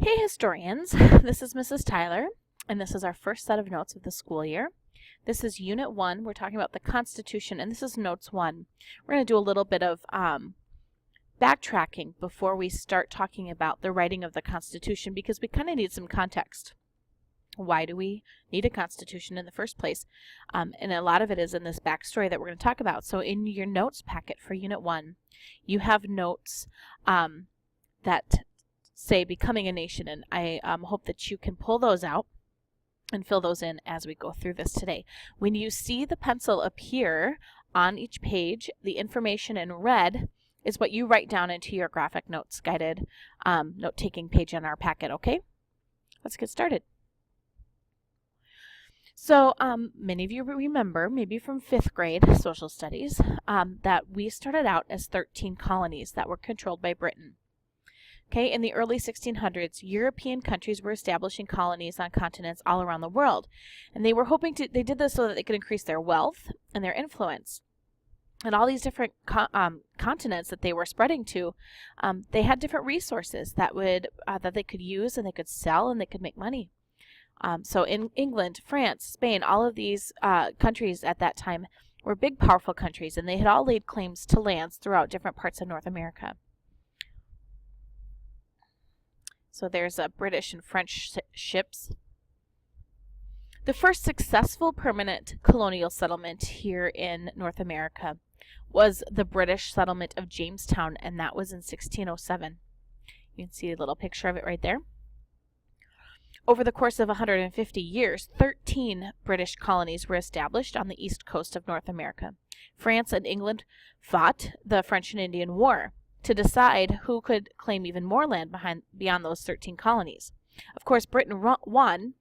Hey historians, this is Mrs. Tyler, and this is our first set of notes of the school year. This is Unit 1, we're talking about the Constitution, and this is Notes 1. We're going to do a little bit of backtracking before we start talking about the writing of the Constitution, because we kind of need some context. Why do we need a Constitution in the first place? And a lot of it is in this backstory that we're going to talk about. So in your notes packet for Unit 1, you have notes that say becoming a nation, and I hope that you can pull those out and fill those in as we go through this today. When you see the pencil appear on each page, the information in red is what you write down into your graphic notes guided note-taking page in our packet, okay? Let's get started. So many of you remember, maybe from 5th grade social studies, that we started out as 13 colonies that were controlled by Britain. Okay, in the early 1600s, European countries were establishing colonies on continents all around the world. And they were hoping they did this so that they could increase their wealth and their influence. And all these different continents that they were spreading to, they had different resources that they could use and they could sell and they could make money. So in England, France, Spain, all of these countries at that time were big, powerful countries, and they had all laid claims to lands throughout different parts of North America. So there's British and French ships. The first successful permanent colonial settlement here in North America was the British settlement of Jamestown, and that was in 1607. You can see a little picture of it right there. Over the course of 150 years, 13 British colonies were established on the east coast of North America. France and England fought the French and Indian War to decide who could claim even more land beyond those 13 colonies. Of course, Britain won,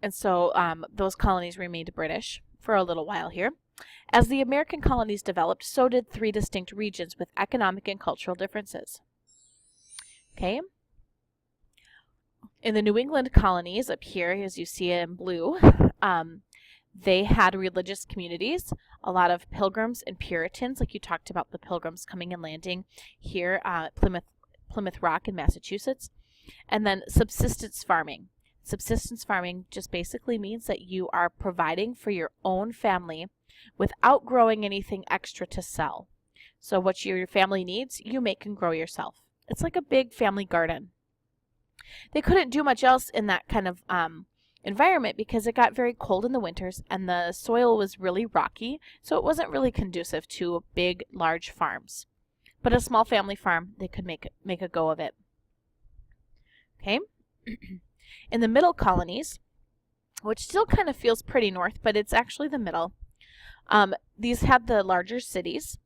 and so those colonies remained British for a little while here. As the American colonies developed, so did 3 distinct regions with economic and cultural differences. Okay. In the New England colonies, up here, as you see in blue, they had religious communities, a lot of pilgrims and Puritans, like you talked about the pilgrims coming and landing here at Plymouth Rock in Massachusetts. And then subsistence farming. Subsistence farming just basically means that you are providing for your own family without growing anything extra to sell. So what your family needs, you make and grow yourself. It's like a big family garden. They couldn't do much else in that kind of environment because it got very cold in the winters and the soil was really rocky, so it wasn't really conducive to big, large farms. But a small family farm, they could make a go of it. Okay? In the middle colonies, which still kind of feels pretty north, but it's actually the middle, these had the larger cities.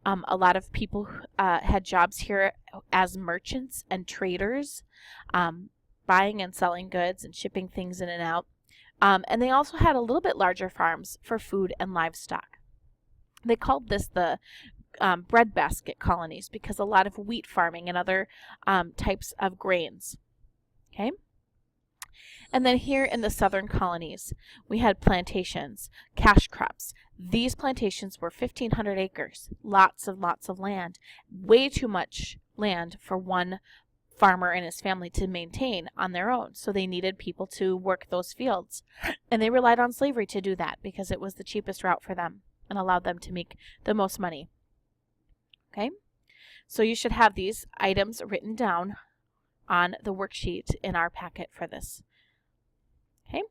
A lot of people had jobs here as merchants and traders, buying and selling goods and shipping things in and out. And they also had a little bit larger farms for food and livestock. They called this the breadbasket colonies because a lot of wheat farming and other types of grains. Okay? And then here in the southern colonies, we had plantations, cash crops. These plantations were 1,500 acres, lots of land, way too much land for one farmer and his family to maintain on their own. So they needed people to work those fields. And they relied on slavery to do that because it was the cheapest route for them and allowed them to make the most money. Okay? So you should have these items written down on the worksheet in our packet for this. Okay?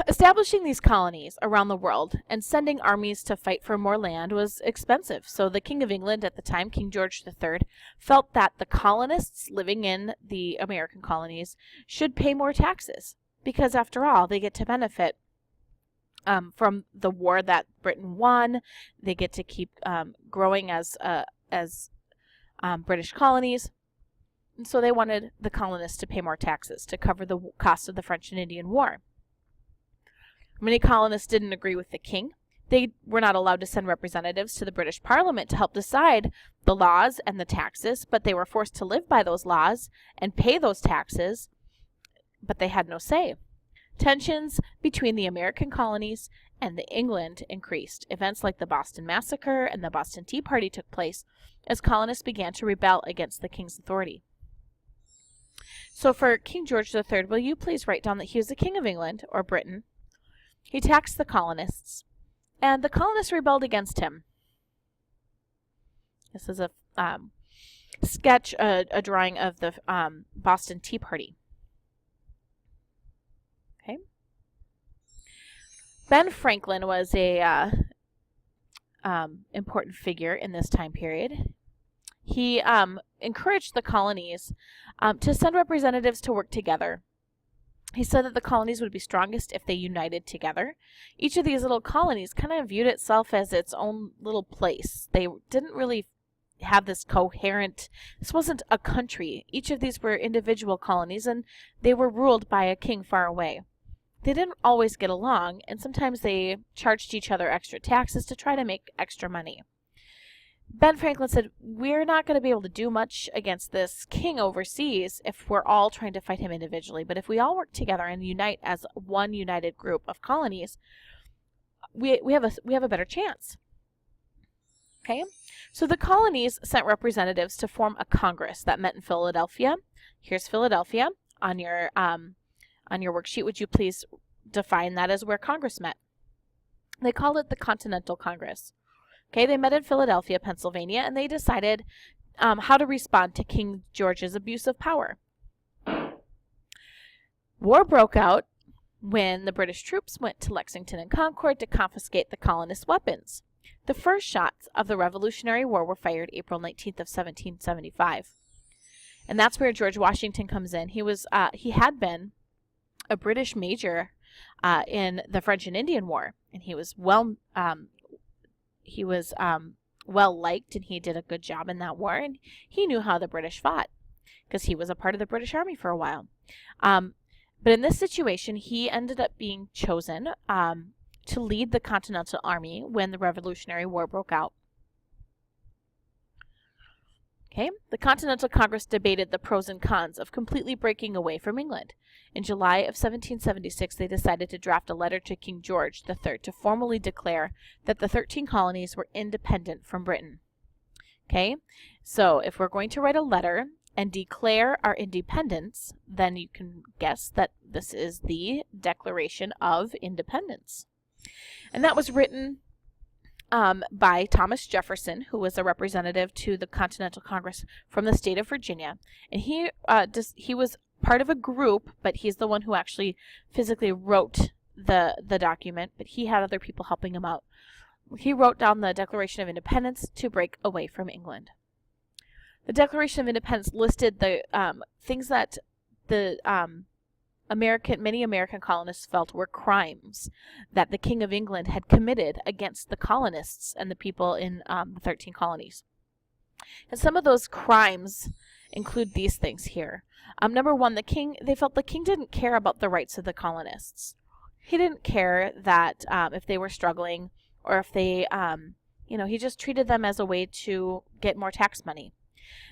Establishing these colonies around the world and sending armies to fight for more land was expensive. So the King of England at the time, King George III, felt that the colonists living in the American colonies should pay more taxes because, after all, they get to benefit from the war that Britain won. They get to keep growing as British colonies. And so they wanted the colonists to pay more taxes to cover the cost of the French and Indian War. Many colonists didn't agree with the king. They were not allowed to send representatives to the British Parliament to help decide the laws and the taxes, but they were forced to live by those laws and pay those taxes, but they had no say. Tensions between the American colonies and the England increased. Events like the Boston Massacre and the Boston Tea Party took place as colonists began to rebel against the king's authority. So for King George III, will you please write down that he was the King of England, or Britain. He taxed the colonists, and the colonists rebelled against him. This is a sketch, a drawing of the Boston Tea Party. Okay. Ben Franklin was a important figure in this time period. He encouraged the colonies to send representatives to work together. He said that the colonies would be strongest if they united together. Each of these little colonies kind of viewed itself as its own little place. They didn't really have this coherent, this wasn't a country. Each of these were individual colonies, and they were ruled by a king far away. They didn't always get along, and sometimes they charged each other extra taxes to try to make extra money. Ben Franklin said, we're not going to be able to do much against this king overseas if we're all trying to fight him individually. But if we all work together and unite as one united group of colonies, we have a better chance. Okay, so the colonies sent representatives to form a congress that met in Philadelphia. Here's Philadelphia on your worksheet. Would you please define that as where Congress met? They called it the Continental Congress. Okay, they met in Philadelphia, Pennsylvania, and they decided how to respond to King George's abuse of power. War broke out when the British troops went to Lexington and Concord to confiscate the colonists' weapons. The first shots of the Revolutionary War were fired April 19th of 1775. And that's where George Washington comes in. He had been a British major in the French and Indian War, and he was well liked, and he did a good job in that war, and he knew how the British fought because he was a part of the British Army for a while. But in this situation, he ended up being chosen to lead the Continental Army when the Revolutionary War broke out. Okay, the Continental Congress debated the pros and cons of completely breaking away from England. In July of 1776, they decided to draft a letter to King George III to formally declare that the 13 colonies were independent from Britain. Okay, so if we're going to write a letter and declare our independence, then you can guess that this is the Declaration of Independence. And that was written by Thomas Jefferson, who was a representative to the Continental Congress from the state of Virginia. And he was part of a group, but he's the one who actually physically wrote the document, but he had other people helping him out. He wrote down the Declaration of Independence to break away from England. The Declaration of Independence listed the things that the many American colonists felt were crimes that the King of England had committed against the colonists and the people in the 13 colonies. And some of those crimes include these things here. Number one, they felt the king didn't care about the rights of the colonists. He didn't care that if they were struggling or if they, he just treated them as a way to get more tax money.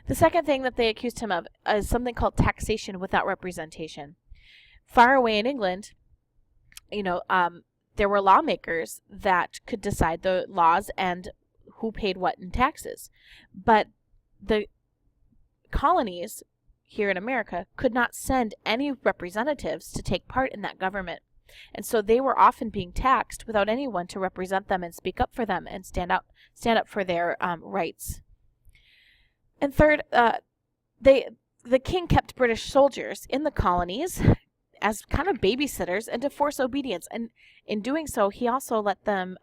The second thing that they accused him of is something called taxation without representation. Far away in England, there were lawmakers that could decide the laws and who paid what in taxes. But the colonies here in America could not send any representatives to take part in that government. And so they were often being taxed without anyone to represent them and speak up for them and stand up for their rights. And third, the king kept British soldiers in the colonies as kind of babysitters and to force obedience. And in doing so, he also let them,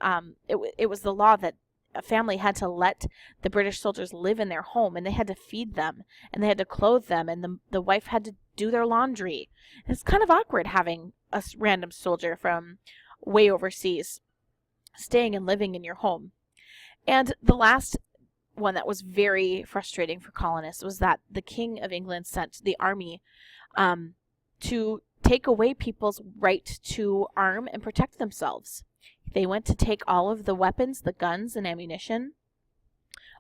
it was the law that a family had to let the British soldiers live in their home, and they had to feed them, and they had to clothe them, and the wife had to do their laundry. And it's kind of awkward having a random soldier from way overseas staying and living in your home. And the last one that was very frustrating for colonists was that the King of England sent the army to take away people's right to arm and protect themselves. They went to take all of the weapons, the guns and ammunition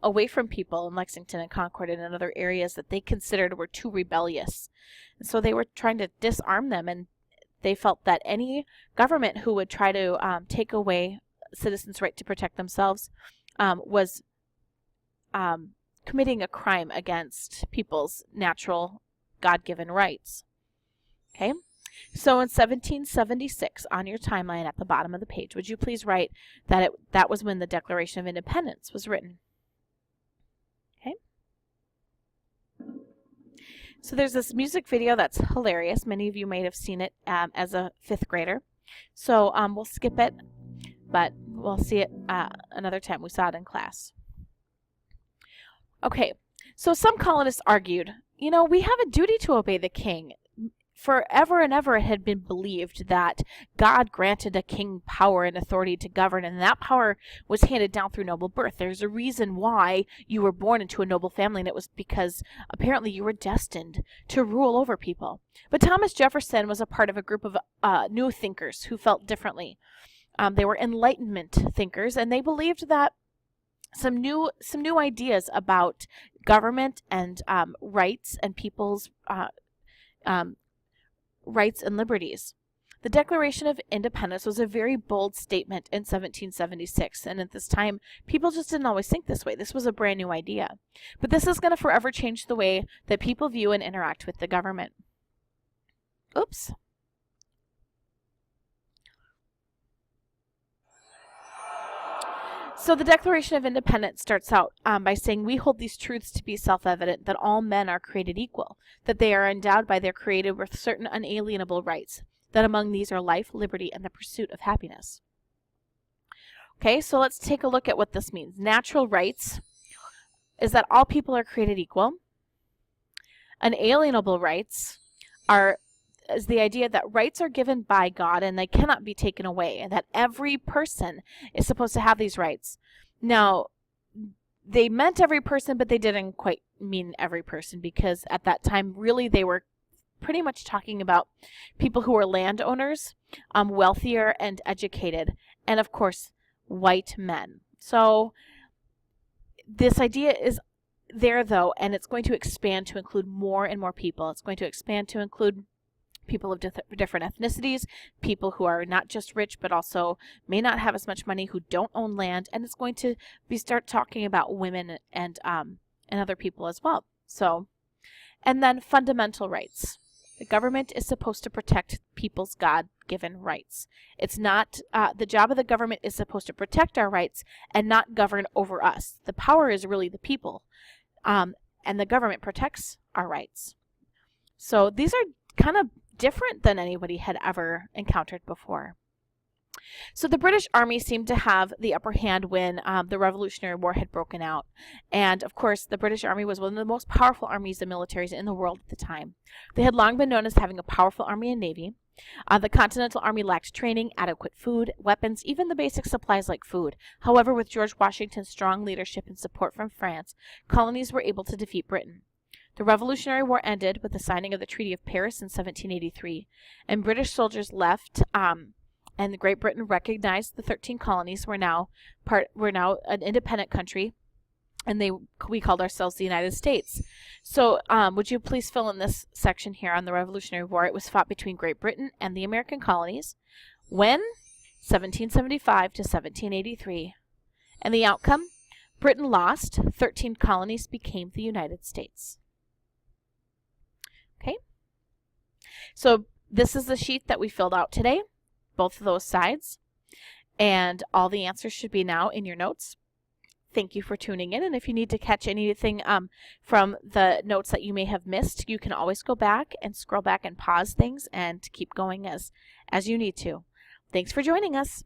away from people in Lexington and Concord and in other areas that they considered were too rebellious. And so they were trying to disarm them, and They felt that any government who would try to take away citizens' right to protect themselves was committing a crime against people's natural God-given rights. Okay? So in 1776, on your timeline at the bottom of the page, would you please write that that was when the Declaration of Independence was written? Okay. So there's this music video that's hilarious. Many of you may have seen it as a 5th grader. So we'll skip it, but we'll see it another time. We saw it in class. Okay, so some colonists argued, we have a duty to obey the king. Forever and ever it had been believed that God granted a king power and authority to govern, and that power was handed down through noble birth. There's a reason why you were born into a noble family, and it was because apparently you were destined to rule over people. But Thomas Jefferson was a part of a group of new thinkers who felt differently. They were Enlightenment thinkers, and they believed that some new ideas about government and rights and people's rights and liberties. The Declaration of Independence was a very bold statement in 1776, and at this time, people just didn't always think this way. This was a brand new idea. But this is going to forever change the way that people view and interact with the government. Oops. So the Declaration of Independence starts out by saying, we hold these truths to be self-evident, that all men are created equal, that they are endowed by their Creator with certain unalienable rights, that among these are life, liberty, and the pursuit of happiness. Okay, so let's take a look at what this means. Natural rights is that all people are created equal. Unalienable rights is the idea that rights are given by God and they cannot be taken away, and that every person is supposed to have these rights. Now, they meant every person, but they didn't quite mean every person, because at that time, really, they were pretty much talking about people who were landowners, wealthier and educated, and of course, white men. So this idea is there, though, and it's going to expand to include more and more people. It's going to expand to include people of different ethnicities, people who are not just rich but also may not have as much money, who don't own land, and it's going to start talking about women and other people as well. So, and then fundamental rights. The government is supposed to protect people's God-given rights. It's not the job of the government is supposed to protect our rights and not govern over us. The power is really the people, and the government protects our rights. So these are kind of different than anybody had ever encountered before. So the British Army seemed to have the upper hand when the Revolutionary War had broken out. And of course, the British Army was one of the most powerful armies and militaries in the world at the time. They had long been known as having a powerful army and navy. The Continental Army lacked training, adequate food, weapons, even the basic supplies like food. However, with George Washington's strong leadership and support from France, colonies were able to defeat Britain. The Revolutionary War ended with the signing of the Treaty of Paris in 1783, and British soldiers left, and Great Britain recognized the 13 colonies were now an independent country, and we called ourselves the United States. So would you please fill in this section here on the Revolutionary War? It was fought between Great Britain and the American colonies. When? 1775 to 1783. And the outcome? Britain lost. 13 colonies became the United States. Okay, so this is the sheet that we filled out today, both of those sides, and all the answers should be now in your notes. Thank you for tuning in, and if you need to catch anything from the notes that you may have missed, you can always go back and scroll back and pause things and keep going as you need to. Thanks for joining us.